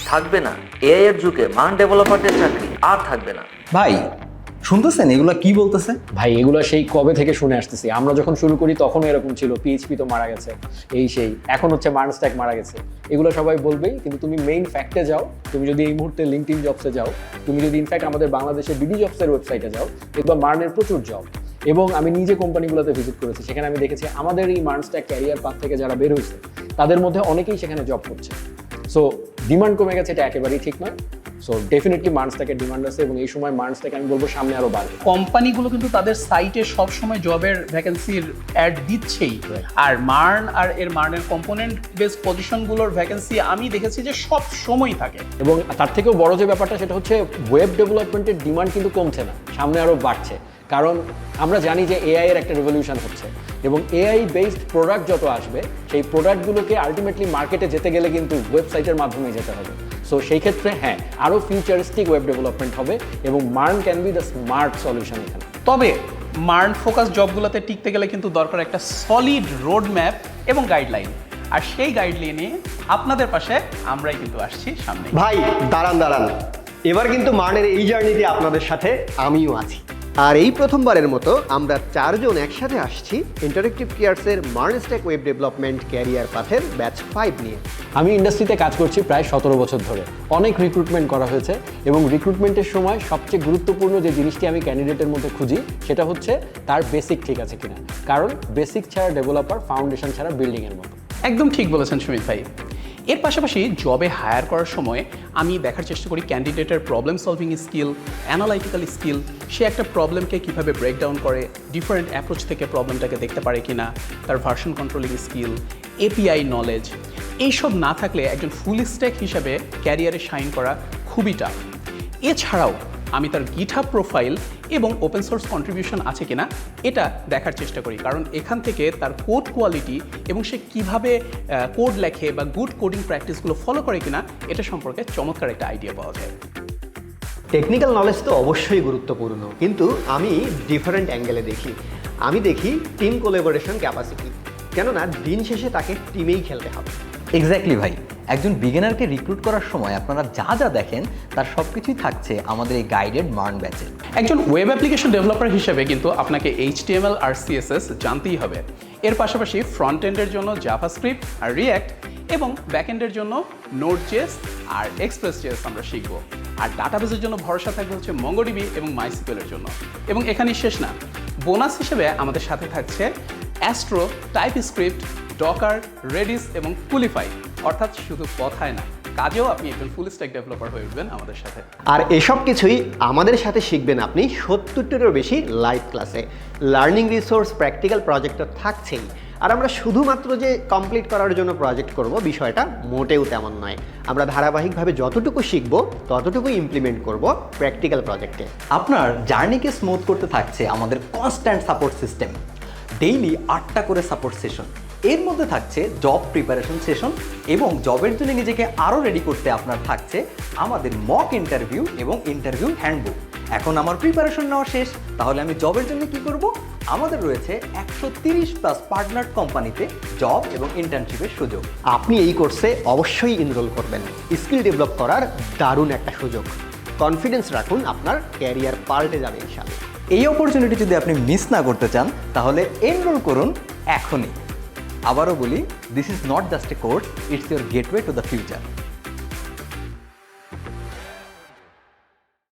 থাকবে না, এআই এর যুগে মান ডেভেলপারদের চাকরি আর থাকবে না। ভাই শুনতেছেন এগুলা কি বলতেছে? ভাই এগুলো সেই কবে থেকে শুনে আসতেছি, আমরা যখন শুরু করি তখনও এরকম ছিল, পিএইচপি তো মারা গেছে, এই সেই, এখন হচ্ছে মার্ন স্ট্যাক মারা গেছে, এগুলো সবাই বলবেই। কিন্তু তুমি মেইন ফ্যাক্টে যাও, তুমি যদি এই মুহূর্তে লিঙ্কডইন জবসে যাও, তুমি যদি ইনফ্যাক্ট আমাদের বাংলাদেশের বিডি জবসের ওয়েবসাইটে যাও, দেখবা মার্নের প্রচুর জব। এবং আমি নিজে কোম্পানিগুলোতে ভিজিট করেছি, সেখানে আমি দেখেছি আমাদের এই মার্ন স্ট্যাক ক্যারিয়ার পাথ থেকে যারা বের হয়েছে তাদের মধ্যে অনেকেই সেখানে জব করছে। সো ডিমান্ড কমে গেছে, এটা একেবারেই ঠিক নয়। সো ডেফিনেটলি মার্ন স্ট্যাকের ডিমান্ড আছে এবং এই সময় মার্ন স্ট্যাক আমি বলবো সামনে আরো বাড়বে। কোম্পানিগুলো কিন্তু তাদের সাইটে সবসময় জবের ভ্যাকেন্সির অ্যাড দিচ্ছেই, আর মার্নের কম্পোনেন্ট বেস পজিশনগুলোর ভ্যাকেন্সি আমি দেখেছি যে সব সময়ই থাকে। এবং তার থেকেও বড় যে ব্যাপারটা সেটা হচ্ছে ওয়েব ডেভেলপমেন্টের ডিমান্ড কিন্তু কমছে না, সামনে আরও বাড়ছে। কারণ আমরা জানি যে এআই এর একটা রেভলিউশন হচ্ছে এবং এআই বেসড প্রোডাক্ট যত আসবে সেই প্রোডাক্টগুলোকে আলটিমেটলি মার্কেটে যেতে গেলে কিন্তু ওয়েবসাইটের মাধ্যমে যেতে হবে। সো সেই ক্ষেত্রে হ্যাঁ, আরও ফিউচারিস্টিক ওয়েব ডেভেলপমেন্ট হবে এবং MERN can be the smart solution এখানে। তবে মার্ন ফোকাস জবগুলোতে টিকতে গেলে কিন্তু দরকার একটা সলিড রোড ম্যাপ এবং গাইডলাইন, আর সেই গাইডলাইনে আপনাদের পাশে আমরাই কিন্তু আসছি সামনে। ভাই দাঁড়ান, এবার কিন্তু মার্নের এই জার্নিতে আপনাদের সাথে আমিও আছি। আর এই প্রথমবারের মতো আমরা 4 জন একসাথে আসছি ইন্টারেক্টিভ কেয়ারসের MERN stack web development career পাথের ব্যাচ 5 নিয়ে। আমি ইন্ডাস্ট্রিতে কাজ করছি প্রায় 17 বছর ধরে, অনেক রিক্রুটমেন্ট করা হয়েছে এবং রিক্রুটমেন্টের সময় সবচেয়ে গুরুত্বপূর্ণ যে জিনিসটি আমি ক্যান্ডিডেটের মধ্যে খুঁজি সেটা হচ্ছে তার বেসিক ঠিক আছে কিনা। কারণ বেসিক ছাড়া ডেভেলপার ফাউন্ডেশন ছাড়া বিল্ডিংয়ের মতো। একদম ঠিক বলেছেন সুমিত ভাই। এর পাশাপাশি জবে হায়ার করার সময় আমি দেখার চেষ্টা করি ক্যান্ডিডেটের problem solving skill, analytical skill, সে একটা প্রবলেমকে কীভাবে ব্রেকডাউন করে, ডিফারেন্ট অ্যাপ্রোচ থেকে প্রবলেমটাকে দেখতে পারে কিনা, তার version controlling skill, API knowledge, এইসব না থাকলে একজন ফুল স্ট্যাক হিসাবে ক্যারিয়ারে শাইন করা খুবই টাফ। এছাড়াও আমি তার গিটহাব প্রোফাইল এবং ওপেন সোর্স কন্ট্রিবিউশন আছে কিনা এটা দেখার চেষ্টা করি, কারণ এখান থেকে তার কোড কোয়ালিটি এবং সে কিভাবে কোড লেখে বা গুড কোডিং প্র্যাকটিসগুলো ফলো করে কিনা এটা সম্পর্কে চমৎকার একটা আইডিয়া পাওয়া যায়। টেকনিক্যাল নলেজ তো অবশ্যই গুরুত্বপূর্ণ, কিন্তু আমি ডিফারেন্ট অ্যাঙ্গেলে দেখি। আমি দেখি টিম কোলাবোরেশন ক্যাপাসিটি, কেননা দিন শেষে তাকে টিমেই খেলতে হবে। এক্স্যাক্টলি ভাই, একজন বিগিনারকে রিক্রুট করার সময় আপনারা যা যা দেখেন তার সব কিছুই থাকছে আমাদের এই গাইডেড মার্ন ব্যাচে। একজন ওয়েব অ্যাপ্লিকেশন ডেভেলপার হিসেবে কিন্তু আপনাকে HTML আর CSS জানতেই হবে। এর পাশাপাশি ফ্রন্ট এন্ডের জন্য জাভাস্ক্রিপ্ট আর রিঅ্যাক্ট এবং ব্যাক এন্ডের জন্য নোড.js আর এক্সপ্রেস.js আমরা শিখব। আর ডাটাবেসের জন্য ভরসা থাকবে হচ্ছে মঙ্গোডিবি এবং মাইসিকিউএল এর জন্য। এবং এখানেই শেষ না, বোনাস হিসেবে আমাদের সাথে থাকছে অ্যাস্ট্রো, টাইপস্ক্রিপ্ট, ডকার, রেডিস এবং কুলিফাই। অর্থাৎ শুধু কথায় না, কাজেও আপনি একজন ফুল স্ট্যাক ডেভেলপার হয়ে উঠবেন আমাদের সাথে। আর এসব কিছুই আমাদের সাথে শিখবেন আপনি 70টারও বেশি লাইভ ক্লাসে। লার্নিং রিসোর্স, প্র্যাকটিক্যাল প্রজেক্ট তো থাকছেই। আর আমরা শুধুমাত্র যে কমপ্লিট করার জন্য প্রজেক্ট করব বিষয়টা মোটেও তেমন নয়। আমরা ধারাবাহিকভাবে যতটুকু শিখব ততটুকুই ইমপ্লিমেন্ট করব প্র্যাকটিক্যাল প্রজেক্টে। আপনার জার্নিকে স্মুথ করতে থাকছে আমাদের কনস্ট্যান্ট সাপোর্ট সিস্টেম। ডেইলি 8টা করে সাপোর্ট সেশন, এর মধ্যে থাকছে জব প্রিপারেশন সেশন এবং জবের জন্য নিজেকে আরও রেডি করতে আপনার থাকছে আমাদের মক ইন্টারভিউ এবং ইন্টারভিউ হ্যান্ডবুক। এখন আমার প্রিপারেশন নেওয়া শেষ, তাহলে আমি জবের জন্য কি করব? আমাদের রয়েছে 130+ পার্টনার কোম্পানিতে জব এবং ইন্টার্নশিপের সুযোগ। আপনি এই কোর্সে অবশ্যই এনরোল করবেন। স্কিল ডেভেলপ করার দারুণ একটা সুযোগ। কনফিডেন্স রাখুন, আপনার ক্যারিয়ার পাল্টে যাবে ইনশাআল্লাহ। এই অপরচুনিটি যদি আপনি মিস না করতে চান তাহলে এনরোল করুন এখনই। আবারও বলি, this is not just a course, it's your gateway to the future.